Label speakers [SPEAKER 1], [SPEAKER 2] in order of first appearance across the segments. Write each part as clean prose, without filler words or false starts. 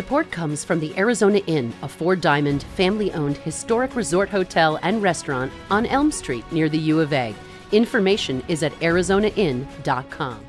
[SPEAKER 1] Support comes from the Arizona Inn, a four-diamond, family-owned historic resort hotel and restaurant on Elm Street near the U of A. Information is at arizonainn.com.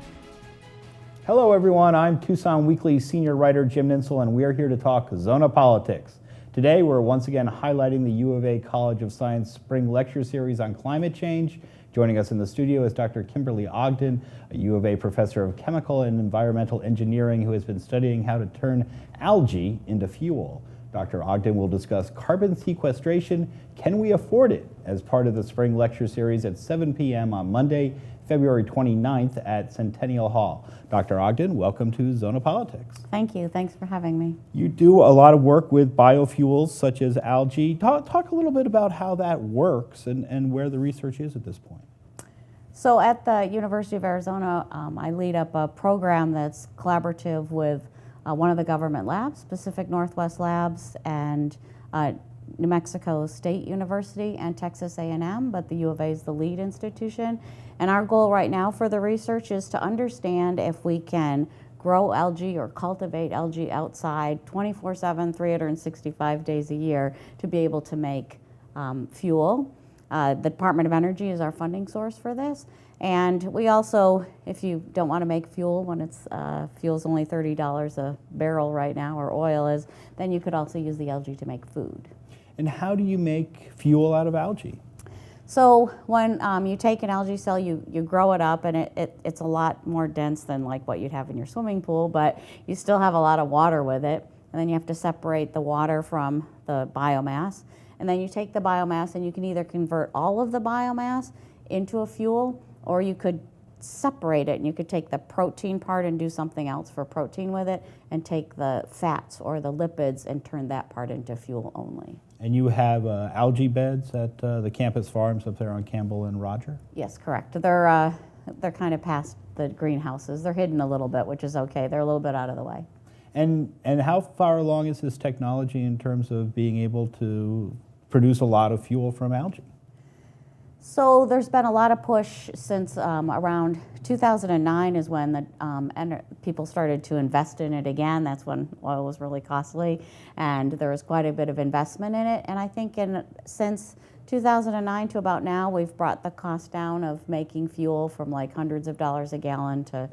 [SPEAKER 2] Hello everyone, I'm Tucson Weekly senior writer Jim Ninsel, and we're here to talk Zona politics. Today we're once again highlighting the U of A College of Science Spring Lecture Series on climate change. Joining us in the studio is Dr. Kimberly Ogden, a U of A professor of chemical and environmental engineering who has been studying how to turn algae into fuel. Dr. Ogden will discuss carbon sequestration, can we afford it, as part of the Spring Lecture Series at 7 p.m. on Monday, February 29th at Centennial Hall. Dr. Ogden, welcome to Zona Politics.
[SPEAKER 3] Thank you. Thanks for having me.
[SPEAKER 2] You do a lot of work with biofuels such as algae. Talk a little bit about how that works and where the research is at this point.
[SPEAKER 3] So at the University of Arizona, I lead up a program that's collaborative with one of the government labs, Pacific Northwest Labs, and New Mexico State University and Texas A&M, but the U of A is the lead institution. And our goal right now for the research is to understand if we can grow algae or cultivate algae outside 24/7, 365 days a year to be able to make fuel. The Department of Energy is our funding source for this. And we also, if you don't want to make fuel when it's fuel's only $30 a barrel right now, or oil is, then you could also use the algae to make food.
[SPEAKER 2] And how do you make fuel out of algae?
[SPEAKER 3] So when you take an algae cell, you grow it up, and it's a lot more dense than like what you'd have in your swimming pool, but you still have a lot of water with it. And then you have to separate the water from the biomass. And then you take the biomass and you can either convert all of the biomass into a fuel, or you could separate it and you could take the protein part and do something else for protein with it, and take the fats or the lipids and turn that part into fuel only.
[SPEAKER 2] And you have algae beds at the campus farms up there on Kimball and Roger?
[SPEAKER 3] Yes, correct. They're kind of past the greenhouses. They're hidden a little bit, which is okay. They're a little bit out of the way.
[SPEAKER 2] And how far along is this technology in terms of being able to produce a lot of fuel from algae?
[SPEAKER 3] So there's been a lot of push since around 2009 is when the people started to invest in it again. That's when oil was really costly, and there was quite a bit of investment in it. And I think since 2009 to about now, we've brought the cost down of making fuel from like hundreds of dollars a gallon to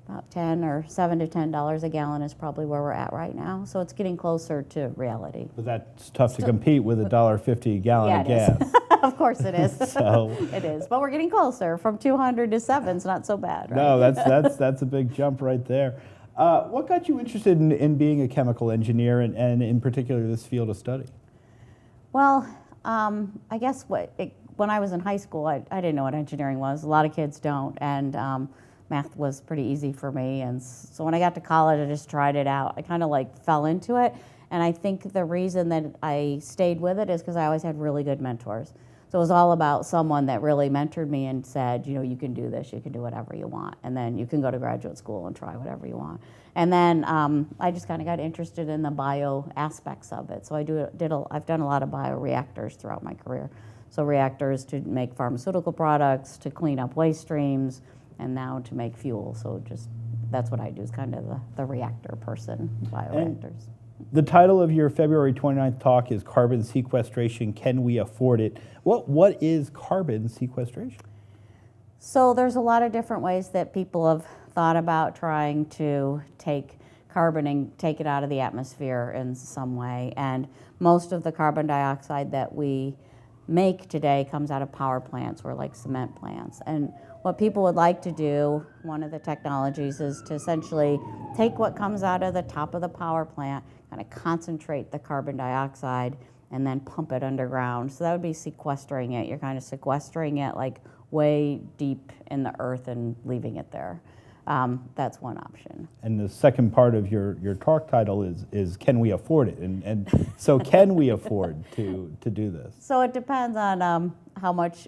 [SPEAKER 3] about $7 to $10 a gallon is probably where we're at right now. So it's getting closer to reality.
[SPEAKER 2] But that's tough to compete with $1.50 a gallon of gas.
[SPEAKER 3] Of course it is.
[SPEAKER 2] So,
[SPEAKER 3] it is. But we're getting closer. From 200 to 7 is not so bad, right?
[SPEAKER 2] No, that's a big jump right there. What got you interested in being a chemical engineer and in particular this field of study?
[SPEAKER 3] Well, I guess when I was in high school, I didn't know what engineering was. A lot of kids don't. And math was pretty easy for me, and so when I got to college, I just tried it out. I kind of like fell into it, and I think the reason that I stayed with it is because I always had really good mentors. So it was all about someone that really mentored me and said, you know, you can do this, you can do whatever you want, and then you can go to graduate school and try whatever you want. And then I just kind of got interested in the bio aspects of it. So I've done a lot of bioreactors throughout my career. So reactors to make pharmaceutical products, to clean up waste streams, and now to make fuel. So that's what I do, is kind of the reactor person, bioreactors.
[SPEAKER 2] And the title of your February 29th talk is Carbon Sequestration, Can We Afford It? What is carbon sequestration?
[SPEAKER 3] So there's a lot of different ways that people have thought about trying to take carbon and take it out of the atmosphere in some way. And most of the carbon dioxide that we make today comes out of power plants or like cement plants. And what people would like to do, one of the technologies, is to essentially take what comes out of the top of the power plant, kind of concentrate the carbon dioxide, and then pump it underground. So that would be sequestering it. You're kind of sequestering it like way deep in the earth and leaving it there. That's one option.
[SPEAKER 2] And the second part of your talk title is Can We Afford It? And so can we afford to do this?
[SPEAKER 3] So it depends on how much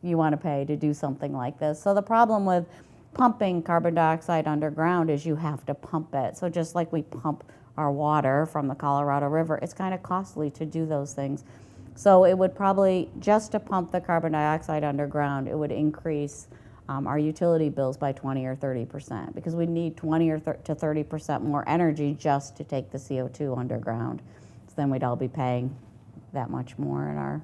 [SPEAKER 3] you want to pay to do something like this. So the problem with pumping carbon dioxide underground is you have to pump it. So just like we pump our water from the Colorado River, it's kind of costly to do those things. So it would probably, just to pump the carbon dioxide underground, it would increase our utility bills by 20 or 30%, because we need 20 or to 30% more energy just to take the CO2 underground. So then we'd all be paying that much more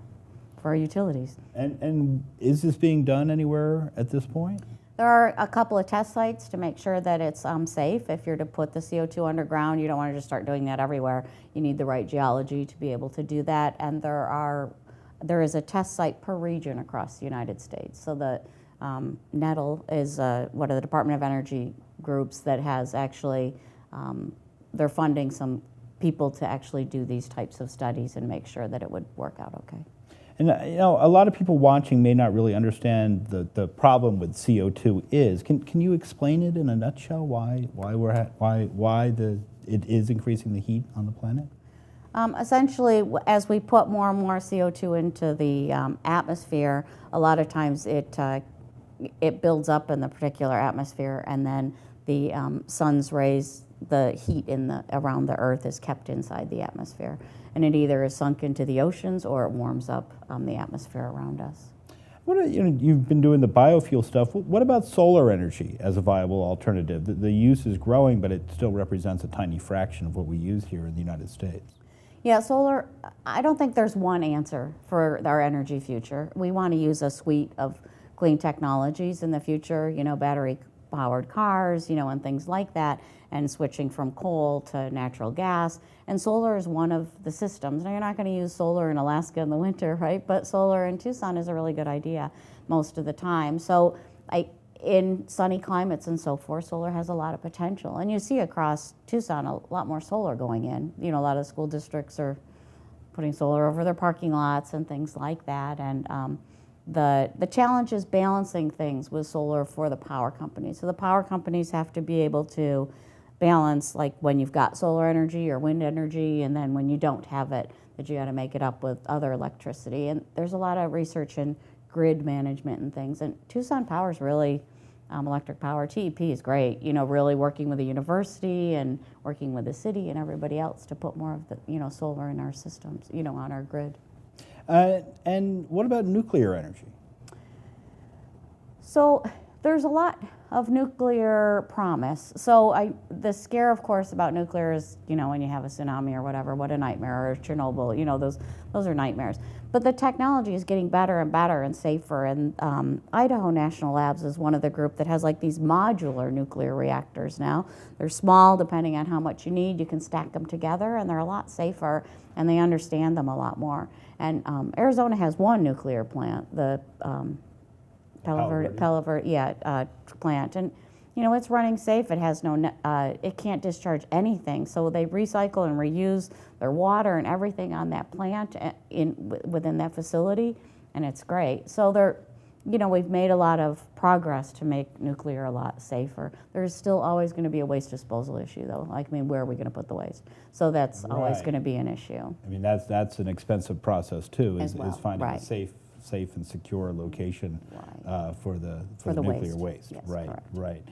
[SPEAKER 3] for our utilities.
[SPEAKER 2] And is this being done anywhere at this point?
[SPEAKER 3] There are a couple of test sites to make sure that it's safe. If you're to put the CO2 underground, you don't want to just start doing that everywhere. You need the right geology to be able to do that. And there is a test site per region across the United States. So the NETL is one of the Department of Energy groups that has actually, they're funding some people to actually do these types of studies and make sure that it would work out okay.
[SPEAKER 2] And a lot of people watching may not really understand the problem with CO2 is. Can you explain it in a nutshell? Why it is increasing the heat on the planet?
[SPEAKER 3] Essentially, as we put more and more CO2 into the atmosphere, a lot of times it builds up in the particular atmosphere, and then the sun's rays, the heat around the Earth is kept inside the atmosphere, and it either is sunk into the oceans or it warms up the atmosphere around us.
[SPEAKER 2] You've been doing the biofuel stuff. What about solar energy as a viable alternative? The use is growing, but it still represents a tiny fraction of what we use here in the United States.
[SPEAKER 3] Yeah, solar, I don't think there's one answer for our energy future. We want to use a suite of clean technologies in the future, battery-powered cars, and things like that, and switching from coal to natural gas. And solar is one of the systems. Now, you're not going to use solar in Alaska in the winter, right? But solar in Tucson is a really good idea most of the time. So in sunny climates and so forth, solar has a lot of potential. And you see across Tucson a lot more solar going in. A lot of school districts are putting solar over their parking lots and things like that. And the challenge is balancing things with solar for the power companies. So the power companies have to be able to balance, like when you've got solar energy or wind energy, and then when you don't have it, that you got to make it up with other electricity. And there's a lot of research in grid management and things. And Tucson Power's really, electric power, TEP is great, really working with the university and working with the city and everybody else to put more of the, solar in our systems, on our grid.
[SPEAKER 2] And what about nuclear energy?
[SPEAKER 3] So there's a lot of nuclear promise. So the scare, of course, about nuclear is, when you have a tsunami or whatever, what a nightmare, or Chernobyl, those are nightmares. But the technology is getting better and better and safer. And Idaho National Labs is one of the group that has like these modular nuclear reactors now. They're small, depending on how much you need. You can stack them together, and they're a lot safer, and they understand them a lot more. And Arizona has one nuclear plant, the Palo Verde plant, and it's running safe. It has it can't discharge anything, so they recycle and reuse their water and everything on that plant within that facility, and it's great. So we've made a lot of progress to make nuclear a lot safer. There's still always going to be a waste disposal issue, though. Where are we going to put the waste? So that's always going to be an issue.
[SPEAKER 2] That's an expensive process too, is finding
[SPEAKER 3] right.
[SPEAKER 2] a safe and secure location for the nuclear waste.
[SPEAKER 3] Yes,
[SPEAKER 2] right,
[SPEAKER 3] correct.
[SPEAKER 2] right.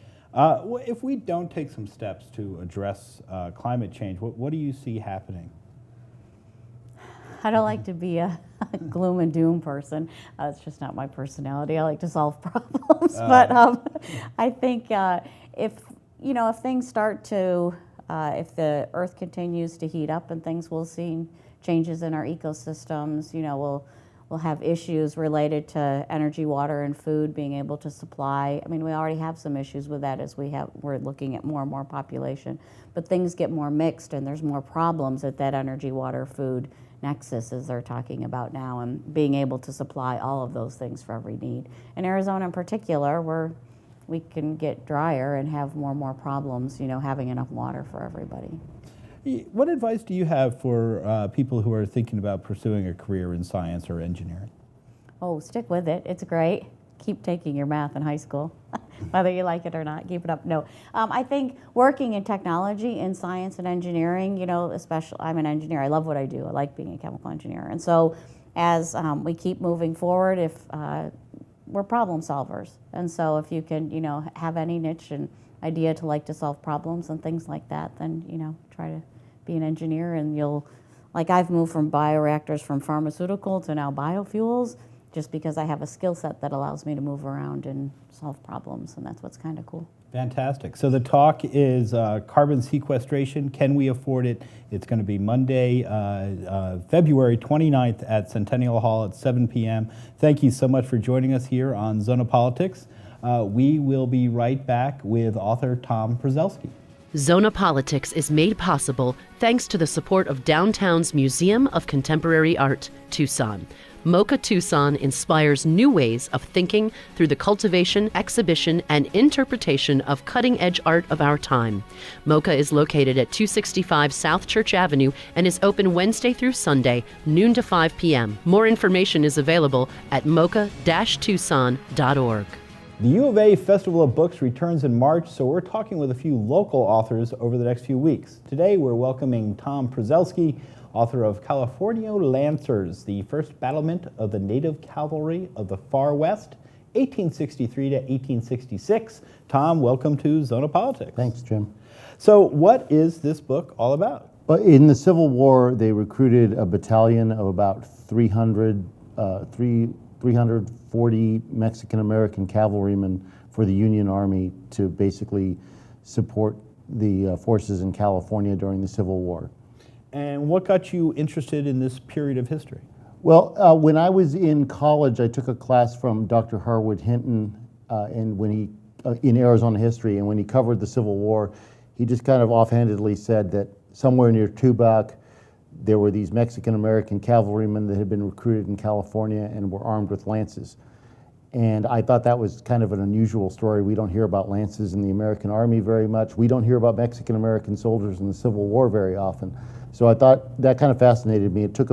[SPEAKER 2] If we don't take some steps to address climate change, what do you see happening?
[SPEAKER 3] I don't like to be a gloom and doom person. It's just not my personality. I like to solve problems. But I think if things start to, if the Earth continues to heat up and things, we'll see changes in our ecosystems. We'll have issues related to energy, water, and food being able to supply. We already have some issues with that as we're looking at more and more population. But things get more mixed, and there's more problems at that energy, water, food nexus, as they're talking about now, and being able to supply all of those things for every need. In Arizona in particular, we can get drier and have more and more problems, having enough water for everybody.
[SPEAKER 2] What advice do you have for people who are thinking about pursuing a career in science or engineering?
[SPEAKER 3] Oh, stick with it. It's great. Keep taking your math in high school, whether you like it or not. Keep it up. No, I think working in technology, in science and engineering, especially, I'm an engineer. I love what I do. I like being a chemical engineer. And so as we keep moving forward, we're problem solvers. And so if you can, have any niche and idea to solve problems and things like that, then, try to be an engineer, and I've moved from bioreactors from pharmaceutical to now biofuels. just because I have a skill set that allows me to move around and solve problems, and that's what's kind of cool.
[SPEAKER 2] Fantastic. So the talk is carbon sequestration. Can we afford it? It's going to be Monday, February 29th at Centennial Hall at 7 p.m. Thank you so much for joining us here on Zona Politics. We will be right back with author Tom Prezelski.
[SPEAKER 1] Zona Politics is made possible thanks to the support of downtown's Museum of Contemporary Art, Tucson. MoCA Tucson inspires new ways of thinking through the cultivation, exhibition, and interpretation of cutting-edge art of our time. MoCA is located at 265 South Church Avenue and is open Wednesday through Sunday, noon to 5 p.m. More information is available at moca-tucson.org.
[SPEAKER 2] The U of A Festival of Books returns in March, so we're talking with a few local authors over the next few weeks. Today we're welcoming Tom Prezelski, author of California Lancers, the first battlement of the native cavalry of the Far West, 1863 to 1866. Tom, welcome to Zona Politics.
[SPEAKER 4] Thanks, Jim.
[SPEAKER 2] So what is this book all about?
[SPEAKER 4] But in the Civil War, they recruited a battalion of about 340 Mexican-American cavalrymen for the Union Army to basically support the forces in California during the Civil War.
[SPEAKER 2] And what got you interested in this period of history?
[SPEAKER 4] Well, when I was in college, I took a class from Dr. Harwood Hinton and when he in Arizona history, and when he covered the Civil War, he just kind of offhandedly said that somewhere near Tubac, there were these Mexican-American cavalrymen that had been recruited in California and were armed with lances. And I thought that was kind of an unusual story. We don't hear about lances in the American Army very much. We don't hear about Mexican-American soldiers in the Civil War very often. So I thought that kind of fascinated me. It took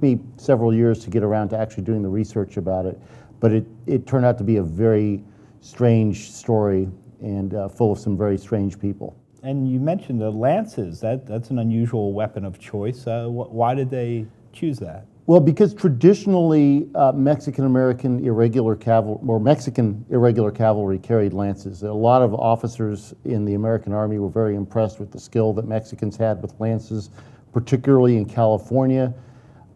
[SPEAKER 4] me several years to get around to actually doing the research about it, but it turned out to be a very strange story and full of some very strange people.
[SPEAKER 2] And you mentioned the lances. That's an unusual weapon of choice. Why did they choose that?
[SPEAKER 4] Well, because traditionally Mexican-American irregular cavalry, or Mexican irregular cavalry carried lances. A lot of officers in the American Army were very impressed with the skill that Mexicans had with lances, particularly in California.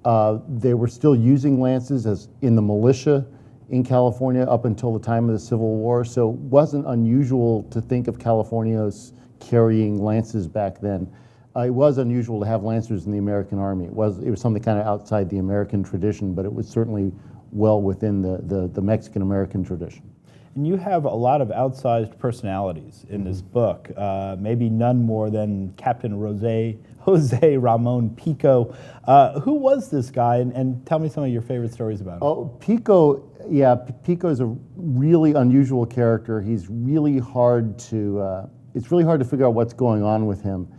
[SPEAKER 4] They were still using lances as in the militia in California up until the time of the Civil War, so it wasn't unusual to think of Californios carrying lances back then. It was unusual to have lancers in the American Army. It was something kind of outside the American tradition, but it was certainly well within the Mexican-American tradition.
[SPEAKER 2] And you have a lot of outsized personalities in this book, maybe none more than Captain Jose Ramon Pico. Who was this guy, and tell me some of your favorite stories about him.
[SPEAKER 4] Oh, Pico, yeah, Pico is a really unusual character. He's really hard to, it's really hard to figure out what's going on with him.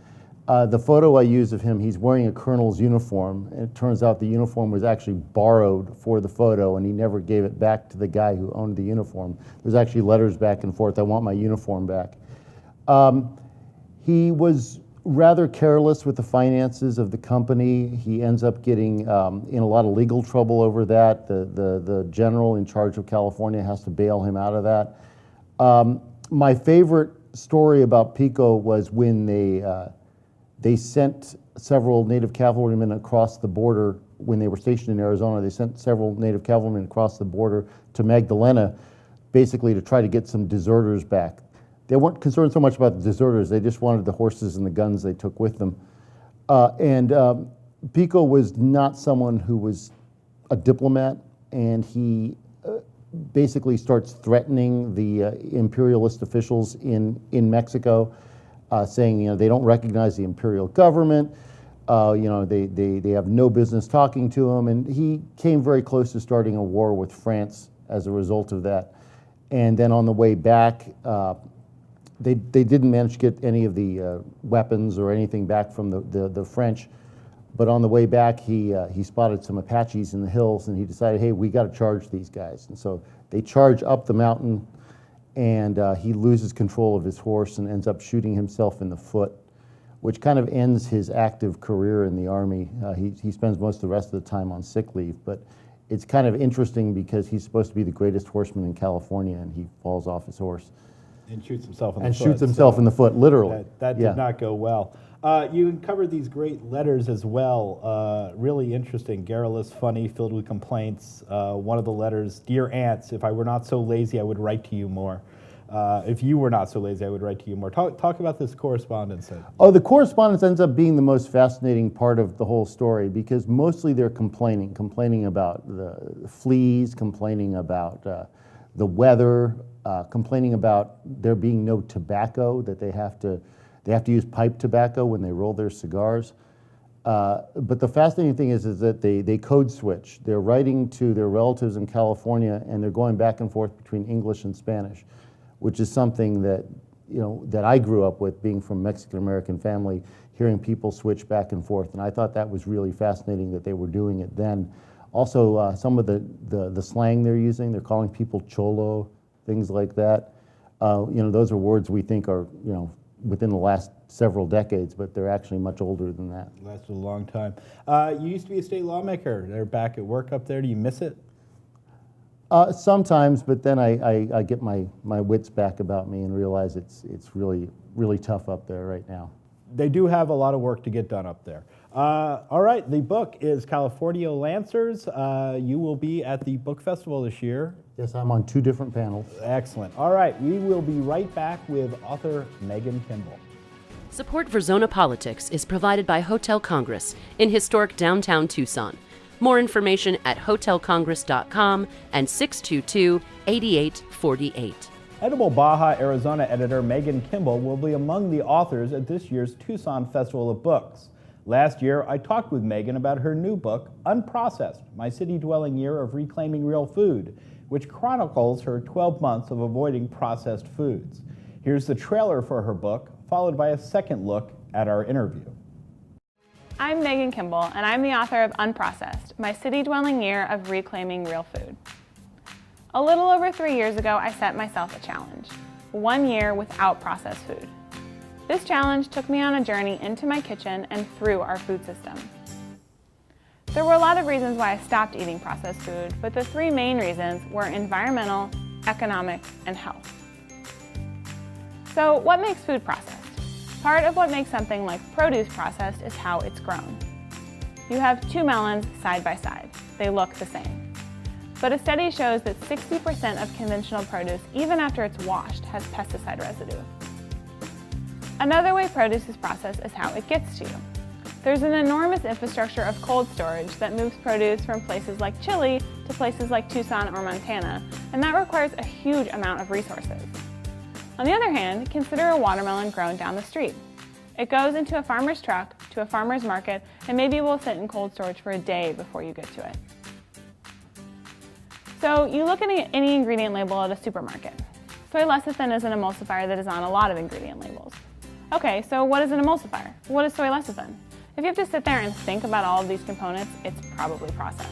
[SPEAKER 4] The photo I use of him, he's wearing a colonel's uniform, and it turns out the uniform was actually borrowed for the photo, and he never gave it back to the guy who owned the uniform. There's actually letters back and forth, I want my uniform back. He was rather careless with the finances of the company. He ends up getting in a lot of legal trouble over that. The general in charge of California has to bail him out of that. My favorite story about Pico was when they sent several native cavalrymen across the border when they were stationed in Arizona. They sent several native cavalrymen across the border to Magdalena, basically to try to get some deserters back. They weren't concerned so much about the deserters, they just wanted the horses and the guns they took with them. Pico was not someone who was a diplomat, and he basically starts threatening the imperialist officials in Mexico, saying, they don't recognize the imperial government, they have no business talking to him, and he came very close to starting a war with France as a result of that. And then on the way back, they didn't manage to get any of the weapons or anything back from the French, but on the way back he spotted some Apaches in the hills, and he decided, hey, we got to charge these guys. And so they charge up the mountain, and he loses control of his horse and ends up shooting himself in the foot, which kind of ends his active career in the Army. He spends most of the rest of the time on sick leave, but it's kind of interesting because he's supposed to be the greatest horseman in California, and he falls off his horse.
[SPEAKER 2] And shoots himself in the foot.
[SPEAKER 4] And shoots himself in the foot, literally.
[SPEAKER 2] That did not go well. You covered these great letters as well. Really interesting, garrulous, funny, filled with complaints. One of the letters, "Dear Ants, if I were not so lazy, I would write to you more. If you were not so lazy, I would write to you more." Talk about this correspondence.
[SPEAKER 4] Oh, the correspondence ends up being the most fascinating part of the whole story because mostly they're complaining about the fleas, complaining about the weather, complaining about there being no tobacco, that they have to use pipe tobacco when they roll their cigars. But the fascinating thing is that they code switch. They're writing to their relatives in California and they're going back and forth between English and Spanish, which is something that, that I grew up with, being from a Mexican-American family, hearing people switch back and forth. And I thought that was really fascinating that they were doing it then. Also, some of the slang they're using, they're calling people cholo, things like that. Those are words we think are, within the last several decades, but they're actually much older than that.
[SPEAKER 2] Lasted a long time. You used to be a state lawmaker. They're back at work up there. Do you miss it?
[SPEAKER 4] Sometimes, but then I get my wits back about me and realize it's really, really tough up there right now.
[SPEAKER 2] They do have a lot of work to get done up there. All right, the book is California Lancers. You will be at the book festival this year.
[SPEAKER 4] Yes, I'm on 2 different panels.
[SPEAKER 2] Excellent. All right, we will be right back with author Megan Kimble.
[SPEAKER 1] Support for Zona Politics is provided by Hotel Congress in historic downtown Tucson. More information at hotelcongress.com and 622-8848.
[SPEAKER 2] Edible Baja, Arizona editor Megan Kimble will be among the authors at this year's Tucson Festival of Books. Last year, I talked with Megan about her new book, Unprocessed, My City-Dwelling Year of Reclaiming Real Food, which chronicles her 12 months of avoiding processed foods. Here's the trailer for her book, followed by a second look at our interview.
[SPEAKER 5] I'm Megan Kimble, and I'm the author of Unprocessed, My City-Dwelling Year of Reclaiming Real Food. A little over 3 years ago, I set myself a challenge: 1 year without processed food. This challenge took me on a journey into my kitchen and through our food system. There were a lot of reasons why I stopped eating processed food, but the 3 main reasons were environmental, economic, and health. So what makes food processed? Part of what makes something like produce processed is how it's grown. You have 2 melons side by side. They look the same. But a study shows that 60% of conventional produce, even after it's washed, has pesticide residue. Another way produce is processed is how it gets to you. There's an enormous infrastructure of cold storage that moves produce from places like Chile to places like Tucson or Montana, and that requires a huge amount of resources. On the other hand, consider a watermelon grown down the street. It goes into a farmer's truck to a farmer's market, and maybe will sit in cold storage for a day before you get to it. So you look at any ingredient label at a supermarket. Soy lecithin is an emulsifier that is on a lot of ingredient labels. Okay, so what is an emulsifier? What is soy lecithin? If you have to sit there and think about all of these components, it's probably processed.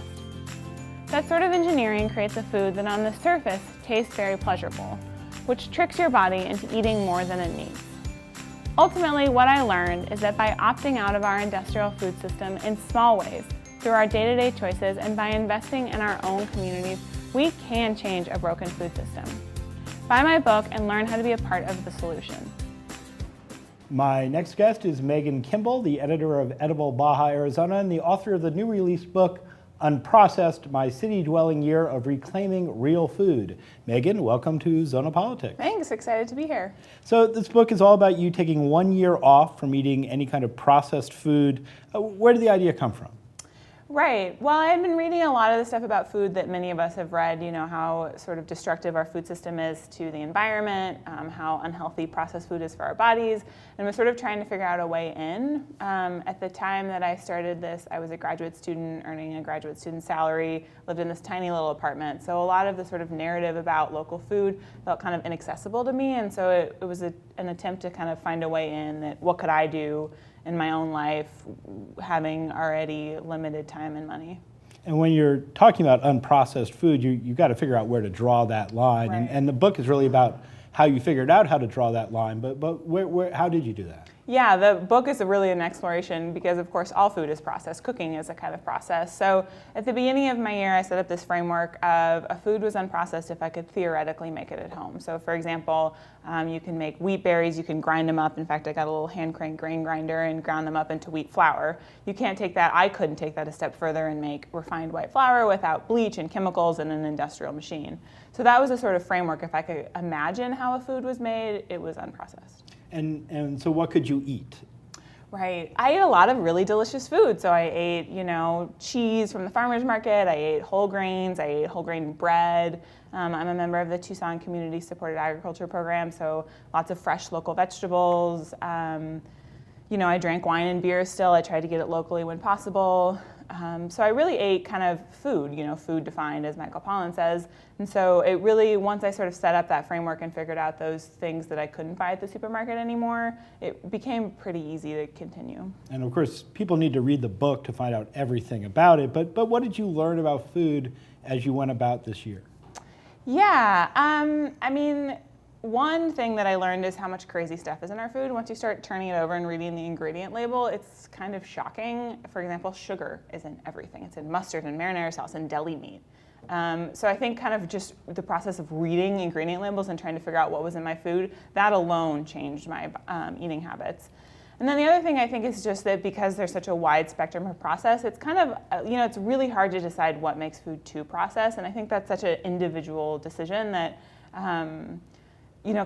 [SPEAKER 5] That sort of engineering creates a food that on the surface tastes very pleasurable, which tricks your body into eating more than it needs. Ultimately, what I learned is that by opting out of our industrial food system in small ways, through our day-to-day choices and by investing in our own communities, we can change a broken food system. Buy my book and learn how to be a part of the solution.
[SPEAKER 2] My next guest is Megan Kimble, the editor of Edible Baja, Arizona, and the author of the new released book, Unprocessed, My City-Dwelling Year of Reclaiming Real Food. Megan, welcome to Zona Politics.
[SPEAKER 5] Thanks, excited to be here.
[SPEAKER 2] So this book is all about you taking 1 year off from eating any kind of processed food. Where did the idea come from?
[SPEAKER 5] Right. Well, I had been reading a lot of the stuff about food that many of us have read, how sort of destructive our food system is to the environment, how unhealthy processed food is for our bodies, and was sort of trying to figure out a way in. At the time that I started this, I was a graduate student earning a graduate student salary, lived in this tiny little apartment. So a lot of the sort of narrative about local food felt kind of inaccessible to me, and so it was an attempt to kind of find a way in that what could I do in my own life, having already limited time and money.
[SPEAKER 2] And when you're talking about unprocessed food, you've got to figure out where to draw that line.
[SPEAKER 5] Right.
[SPEAKER 2] And the book is really about how you figured out how to draw that line. But how did you do that?
[SPEAKER 5] Yeah, the book is really an exploration because, of course, all food is processed. Cooking is a kind of process. So at the beginning of my year, I set up this framework of a food was unprocessed if I could theoretically make it at home. So, for example, you can make wheat berries, you can grind them up. In fact, I got a little hand crank grain grinder and ground them up into wheat flour. You can't take that, I couldn't take that a step further and make refined white flour without bleach and chemicals and an industrial machine. So that was a sort of framework. If I could imagine how a food was made, it was unprocessed.
[SPEAKER 2] And so what could you eat?
[SPEAKER 5] Right. I ate a lot of really delicious food. So I ate, cheese from the farmer's market. I ate whole grains. I ate whole grain bread. I'm a member of the Tucson Community Supported Agriculture Program, so lots of fresh local vegetables. I drank wine and beer still. I tried to get it locally when possible. So I really ate kind of food, food defined, as Michael Pollan says. And so it really, once I sort of set up that framework and figured out those things that I couldn't buy at the supermarket anymore, it became pretty easy to continue.
[SPEAKER 2] And of course, people need to read the book to find out everything about it. But what did you learn about food as you went about this year?
[SPEAKER 5] Yeah, one thing that I learned is how much crazy stuff is in our food. Once you start turning it over and reading the ingredient label, it's kind of shocking. For example, sugar is in everything. It's in mustard and marinara sauce and deli meat. So I think kind of just the process of reading ingredient labels and trying to figure out what was in my food, that alone changed my eating habits. And then the other thing I think is just that because there's such a wide spectrum of process, it's kind of, it's really hard to decide what makes food too processed. And I think that's such an individual decision that,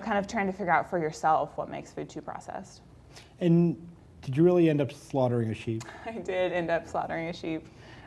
[SPEAKER 5] kind of trying to figure out for yourself what makes food too processed.
[SPEAKER 2] And did you really end up slaughtering a sheep?
[SPEAKER 5] I did end up slaughtering a sheep.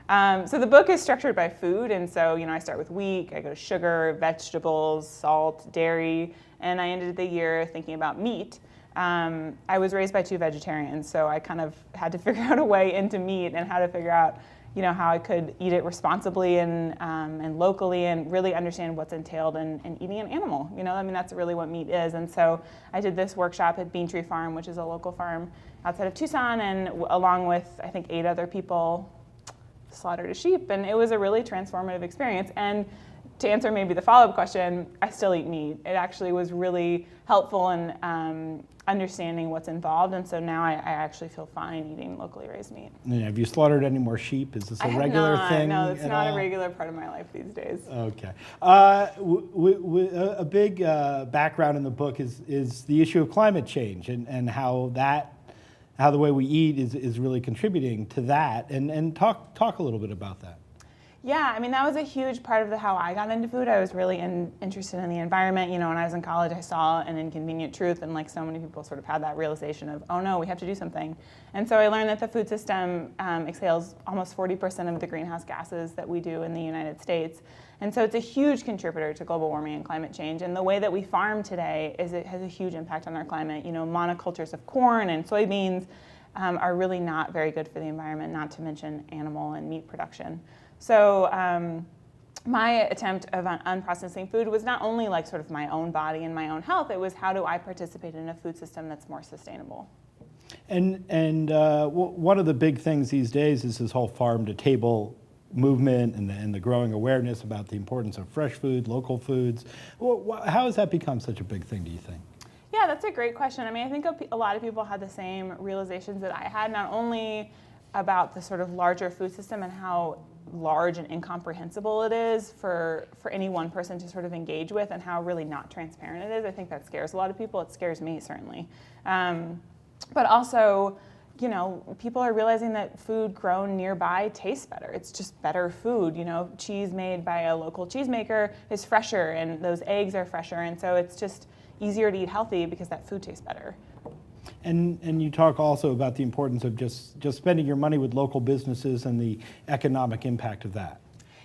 [SPEAKER 5] So the book is structured by food, and so I start with wheat, I go to sugar, vegetables, salt, dairy, and I ended the year thinking about meat. I was raised by 2 vegetarians, so I kind of had to figure out a way into meat and how to figure out how I could eat it responsibly and locally and really understand what's entailed in eating an animal. That's really what meat is. And so I did this workshop at Bean Tree Farm, which is a local farm outside of Tucson, and along with, I think, 8 other people, slaughtered a sheep. And it was a really transformative experience. And to answer maybe the follow-up question, I still eat meat. It actually was really helpful in understanding what's involved, and so now I actually feel fine eating locally raised meat.
[SPEAKER 2] And have you slaughtered any more sheep? Is this a regular thing?
[SPEAKER 5] No, it's not a regular part of my life these days.
[SPEAKER 2] Okay. A big background in the book is the issue of climate change and how the way we eat is really contributing to that. And talk a little bit about that.
[SPEAKER 5] Yeah, that was a huge part of how I got into food. I was really interested in the environment. When I was in college, I saw an inconvenient truth, and like so many people sort of had that realization of, oh no, we have to do something. And so I learned that the food system exhales almost 40% of the greenhouse gases that we do in the United States. And so it's a huge contributor to global warming and climate change. And the way that we farm today it has a huge impact on our climate. Monocultures of corn and soybeans are really not very good for the environment, not to mention animal and meat production. So my attempt of unprocessing food was not only like sort of my own body and my own health, it was how do I participate in a food system that's more sustainable. And
[SPEAKER 2] one of the big things these days is this whole farm-to-table movement and the growing awareness about the importance of fresh food, local foods. How has that become such a big thing, do you think?
[SPEAKER 5] Yeah, that's a great question. I think a lot of people had the same realizations that I had, not only about the sort of larger food system and how large and incomprehensible it is for any one person to sort of engage with, and how really not transparent it is. I think that scares a lot of people. It scares me, certainly. But also, people are realizing that food grown nearby tastes better. It's just better food. Cheese made by a local cheesemaker is fresher, and those eggs are fresher, and so it's just easier to eat healthy because that food tastes better.
[SPEAKER 2] And you talk also about the importance of just spending your money with local businesses and the economic impact of that.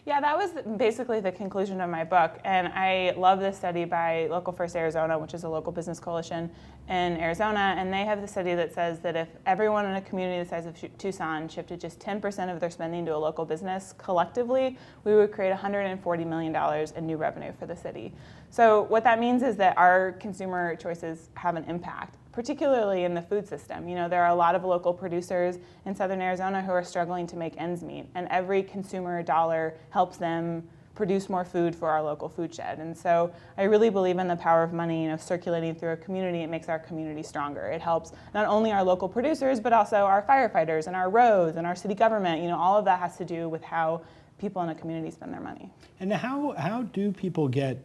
[SPEAKER 5] Yeah, that was basically the conclusion of my book. And I love this study by Local First Arizona, which is a local business coalition in Arizona. And they have the study that says that if everyone in a community the size of Tucson shifted just 10% of their spending to a local business collectively, we would create $140 million in new revenue for the city. So what that means is that our consumer choices have an impact, particularly in the food system. There are a lot of local producers in southern Arizona who are struggling to make ends meet, and every consumer dollar helps them produce more food for our local food shed. And so I really believe in the power of money, circulating through a community. It makes our community stronger. It helps not only our local producers, but also our firefighters and our roads and our city government. All of that has to do with how people in a community spend their money.
[SPEAKER 2] And how do people get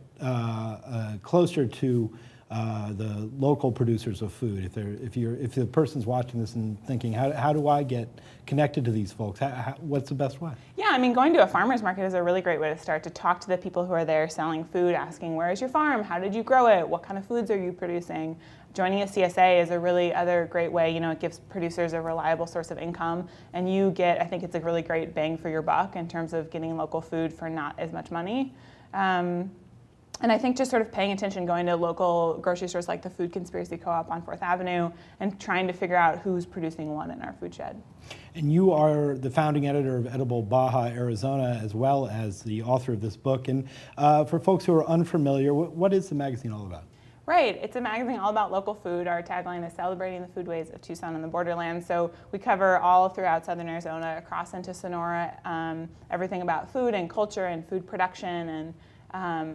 [SPEAKER 2] closer to the local producers of food? If the person's watching this and thinking, how do I get connected to these folks? What's the best way?
[SPEAKER 5] Yeah, going to a farmer's market is a really great way to start, to talk to the people who are there selling food, asking, where is your farm? How did you grow it? What kind of foods are you producing? Joining a CSA is a really other great way. It gives producers a reliable source of income, and you get, I think it's a really great bang for your buck in terms of getting local food for not as much money. And I think just sort of paying attention, going to local grocery stores like the Food Conspiracy Co-op on 4th Avenue and trying to figure out who's producing what in our food shed.
[SPEAKER 2] And you are the founding editor of Edible Baja, Arizona, as well as the author of this book. And for folks who are unfamiliar, what is the magazine all about?
[SPEAKER 5] Right, it's a magazine all about local food. Our tagline is celebrating the foodways of Tucson and the borderlands. So we cover all throughout southern Arizona, across into Sonora, everything about food and culture and food production and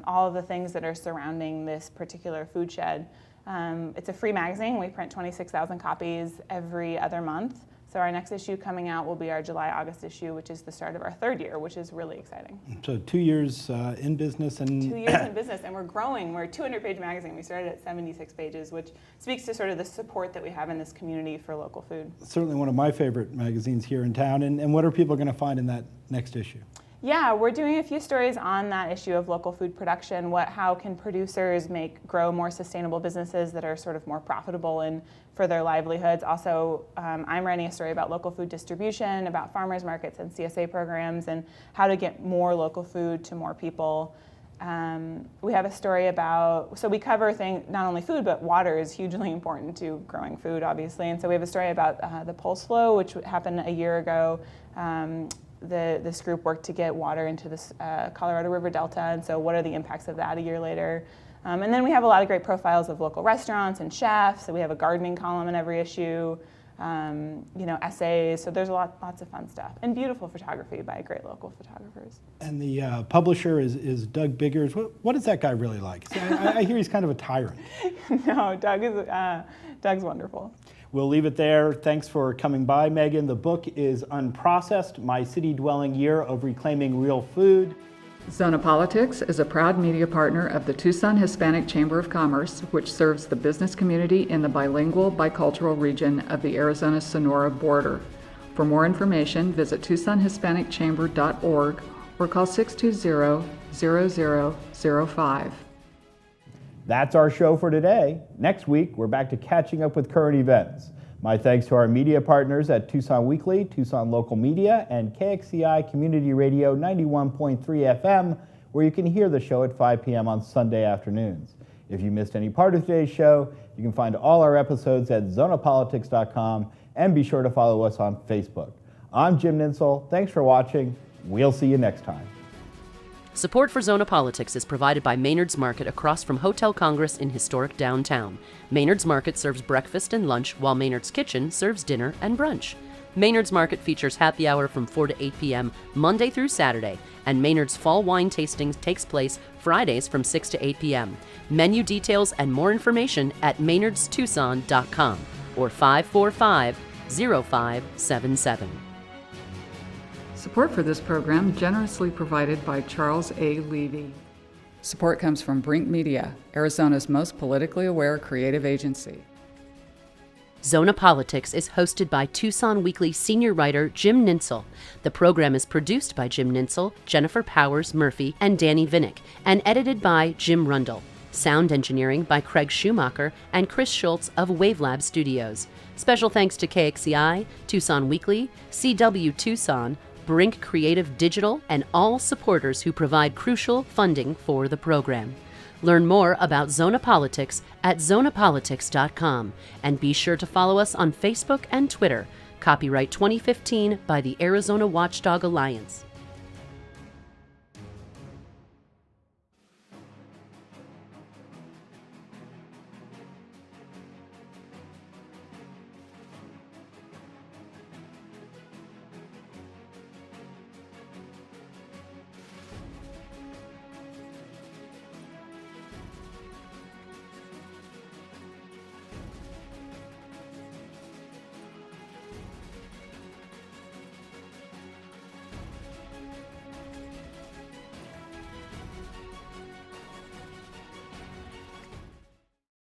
[SPEAKER 5] all of the things that are surrounding this particular food shed. It's a free magazine. We print 26,000 copies every other month. So our next issue coming out will be our July-August issue, which is the start of our 3rd year, which is really exciting.
[SPEAKER 2] So 2 years in business.
[SPEAKER 5] 2 years in business, and we're growing. We're a 200-page magazine. We started at 76 pages, which speaks to sort of the support that we have in this community for local food.
[SPEAKER 2] Certainly one of my favorite magazines here in town. And what are people going to find in that next issue?
[SPEAKER 5] Yeah, we're doing a few stories on that issue of local food production. How can producers grow more sustainable businesses that are sort of more profitable and for their livelihoods? Also, I'm writing a story about local food distribution, about farmers markets and CSA programs, and how to get more local food to more people. We have a story so we cover not only food, but water is hugely important to growing food, obviously. And so we have a story about the pulse flow, which happened a year ago. This group worked to get water into this Colorado River Delta, and so what are the impacts of that a year later? And then we have a lot of great profiles of local restaurants and chefs. So we have a gardening column in every issue, essays. So there's lots of fun stuff, and beautiful photography by great local photographers.
[SPEAKER 2] And the publisher is Doug Biggers. What is that guy really like? See, I hear he's kind of a tyrant.
[SPEAKER 5] No, Doug's wonderful.
[SPEAKER 2] We'll leave it there. Thanks for coming by, Megan. The book is Unprocessed, My City-Dwelling Year of Reclaiming Real Food.
[SPEAKER 6] Zona Politics is a proud media partner of the Tucson Hispanic Chamber of Commerce, which serves the business community in the bilingual, bicultural region of the Arizona-Sonora border. For more information, visit TucsonHispanicChamber.org or call 620-0005.
[SPEAKER 2] That's our show for today. Next week, we're back to catching up with current events. My thanks to our media partners at Tucson Weekly, Tucson Local Media, and KXCI Community Radio 91.3 FM, where you can hear the show at 5 p.m. on Sunday afternoons. If you missed any part of today's show, you can find all our episodes at zonapolitics.com, and be sure to follow us on Facebook. I'm Jim Ninsel. Thanks for watching. We'll see you next time.
[SPEAKER 1] Support for Zona Politics is provided by Maynard's Market across from Hotel Congress in historic downtown. Maynard's Market serves breakfast and lunch, while Maynard's Kitchen serves dinner and brunch. Maynard's Market features happy hour from 4 to 8 p.m. Monday through Saturday, and Maynard's Fall Wine Tasting takes place Fridays from 6 to 8 p.m. Menu details and more information at maynardstucson.com or 545-0577.
[SPEAKER 6] Support for this program generously provided by Charles A. Levy. Support comes from Brink Media, Arizona's most politically aware creative agency.
[SPEAKER 1] Zona Politics is hosted by Tucson Weekly senior writer Jim Ninsel. The program is produced by Jim Ninsel, Jennifer Powers Murphy, and Danny Vinnick, and edited by Jim Rundle. Sound engineering by Craig Schumacher and Chris Schultz of Wavelab Studios. Special thanks to KXCI, Tucson Weekly, CW Tucson, Brink Creative Digital, and all supporters who provide crucial funding for the program. Learn more about Zona Politics at zonapolitics.com, and be sure to follow us on Facebook and Twitter. Copyright 2015 by the Arizona Watchdog Alliance.